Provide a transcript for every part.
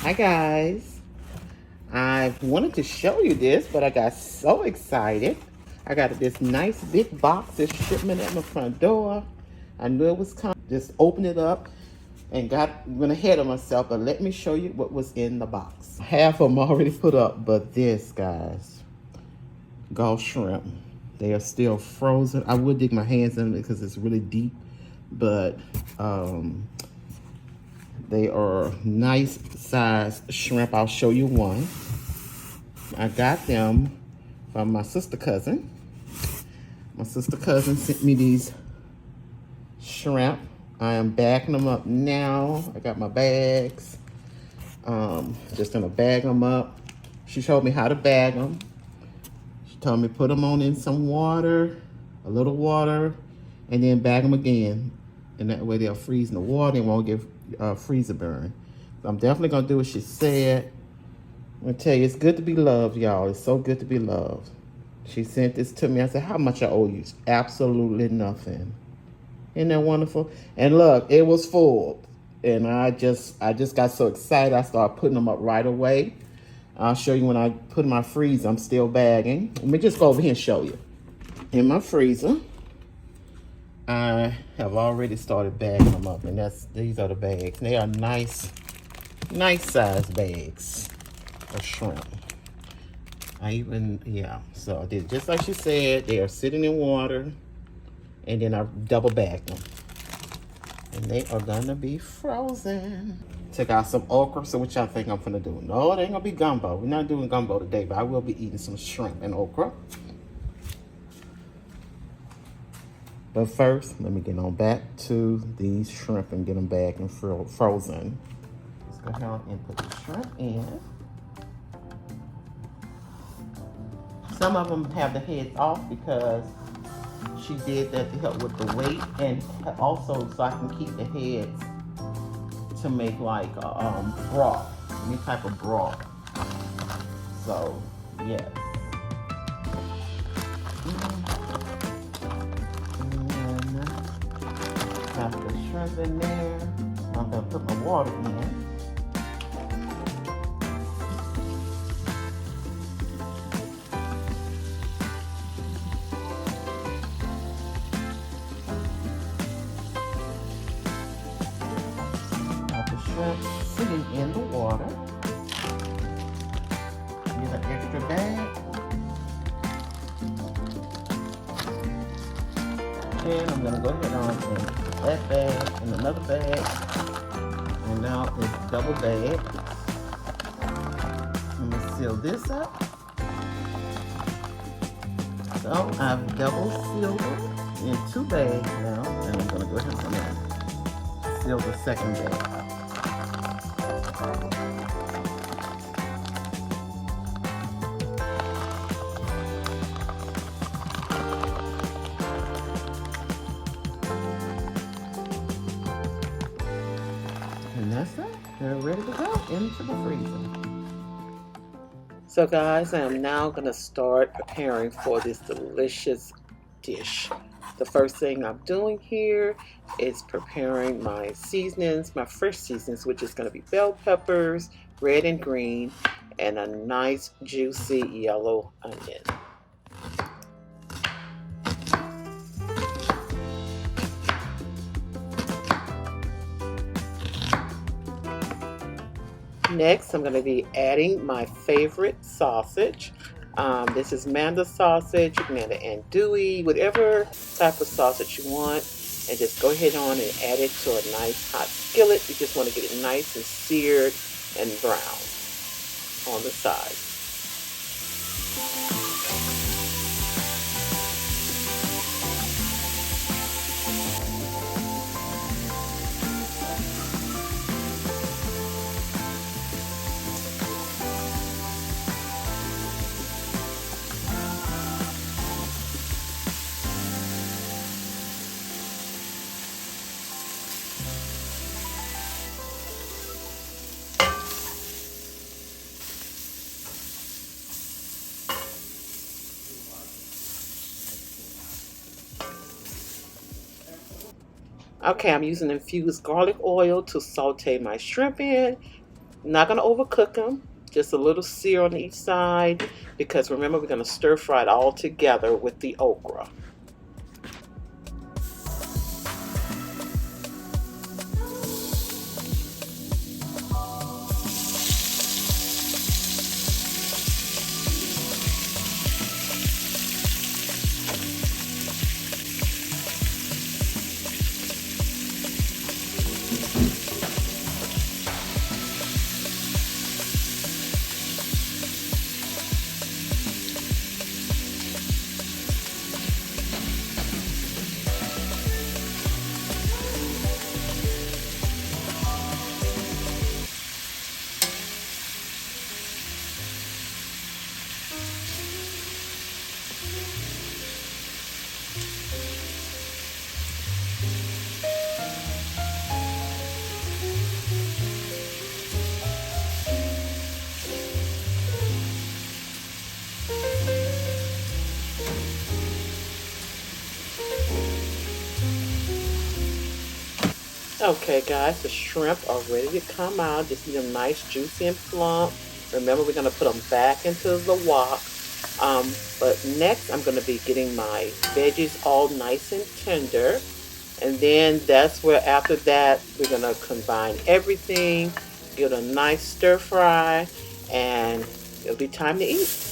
Hi guys, I wanted to show you this, but I got so excited. I got this nice big box, this shipment at my front door. I knew it was coming. Just opened it up and went ahead of myself, but let me show you what was in the box. Half of them already put up, but this, guys, Gulf shrimp. They are still frozen. I would dig my hands in it because it's really deep, but they are nice sized shrimp. I'll show you one. I got them from my sister cousin. My sister cousin sent me these shrimp. I am bagging them up now. I got my bags. Just gonna bag them up. She showed me how to bag them. She told me put them on in some water, a little water, and then bag them again. And that way they'll freeze in the water and won't get freezer burn. So I'm definitely gonna do what she said. I'm gonna tell you, it's good to be loved, y'all. It's so good to be loved. She sent this to me. I said, how much I owe you? Absolutely nothing. Isn't that wonderful? And look, it was full. And I just got so excited, I started putting them up right away. I'll show you when I put in my freezer. I'm still bagging. Let me just go over here and show you. In my freezer, I have already started bagging them up. And these are the bags. They are nice size bags of shrimp. So I did just like she said. They are sitting in water, and then I double bagged them, and they are gonna be frozen. Took out some okra. So what y'all think I'm gonna do? No, it ain't gonna be gumbo. We're not doing gumbo today, but I will be eating some shrimp and okra. But first, let me get on back to these shrimp and get them back and frozen. Let's go ahead and put the shrimp in. Some of them have the heads off because she did that to help with the weight, and also so I can keep the heads to make like a broth, any type of broth. So, yes. And have the shrimp in there. I'm gonna put my water in. Shrimp sitting in the water. Get an extra bag. And I'm gonna go ahead on and that bag and another bag. And now it's double bag. I'm gonna seal this up. So I've double sealed it in 2 bags now. And I'm gonna go ahead and seal the second bag. And that's it. They're ready to go into the freezer. So guys, I am now going to start preparing for this delicious dish. The first thing I'm doing here is preparing my seasonings, my fresh seasonings, which is going to be bell peppers, red and green, and a nice juicy yellow onion. Next, I'm going to be adding my favorite sausage. This is Manda sausage. You can add an andouille, whatever type of sausage you want. And just go ahead on and add it to a nice hot skillet. You just want to get it nice and seared and brown on the side. Okay, I'm using infused garlic oil to saute my shrimp in. Not going to overcook them. Just a little sear on each side because remember we're going to stir fry it all together with the okra. Okay, guys, the shrimp are ready to come out. Just need them nice, juicy, and plump. Remember, we're going to put them back into the wok. But next, I'm going to be getting my veggies all nice and tender. And then that's where, after that, we're going to combine everything, give it a nice stir fry, and it'll be time to eat.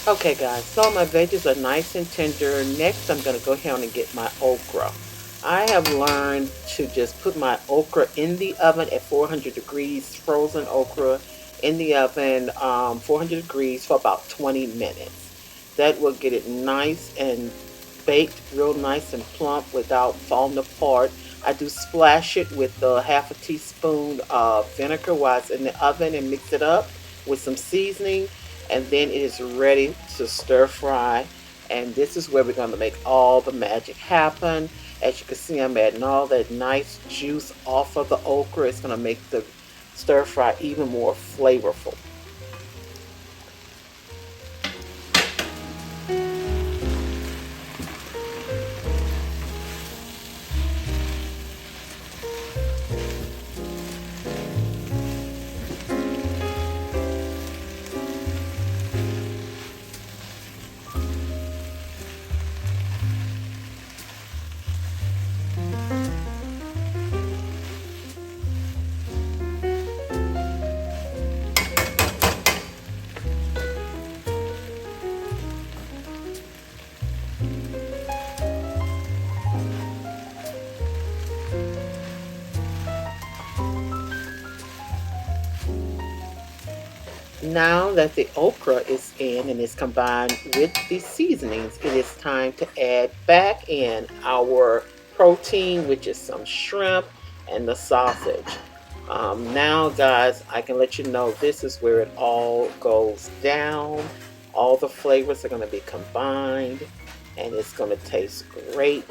Okay guys, so my veggies are nice and tender. Next I'm going to go ahead and get my okra. I have learned to just put my okra in the oven at 400 degrees, frozen okra in the oven, 400 degrees for about 20 minutes. That will get it nice and baked, real nice and plump without falling apart. I do splash it with a half a teaspoon of vinegar while it's in the oven and mix it up with some seasoning, and then it is ready to stir fry. And this is where we're going to make all the magic happen. As you can see, I'm adding all that nice juice off of the okra. It's going to make the stir fry even more flavorful. Now that the okra is in and is combined with the seasonings, it is time to add back in our protein, which is some shrimp and the sausage. Now, guys, I can let you know this is where it all goes down. All the flavors are going to be combined and it's going to taste great.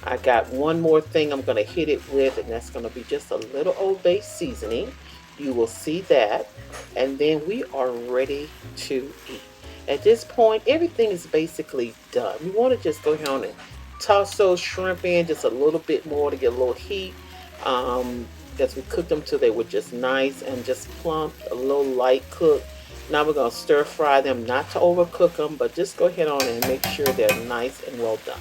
I got one more thing I'm going to hit it with, and that's going to be just a little Old Bay seasoning. You will see that. And then we are ready to eat. At this point, everything is basically done. We want to just go ahead and toss those shrimp in just a little bit more to get a little heat. As we cooked them till they were just nice and just plump, a little light cook. Now we're going to stir fry them, not to overcook them, but just go ahead on and make sure they're nice and well done.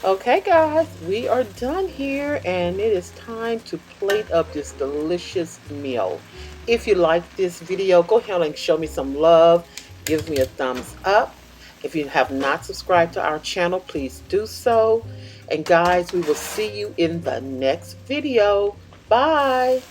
Okay, guys, we are done here, and it is time to plate up this delicious meal. If you like this video, go ahead and show me some love. Give me a thumbs up. If you have not subscribed to our channel, please do so. And guys, we will see you in the next video. Bye.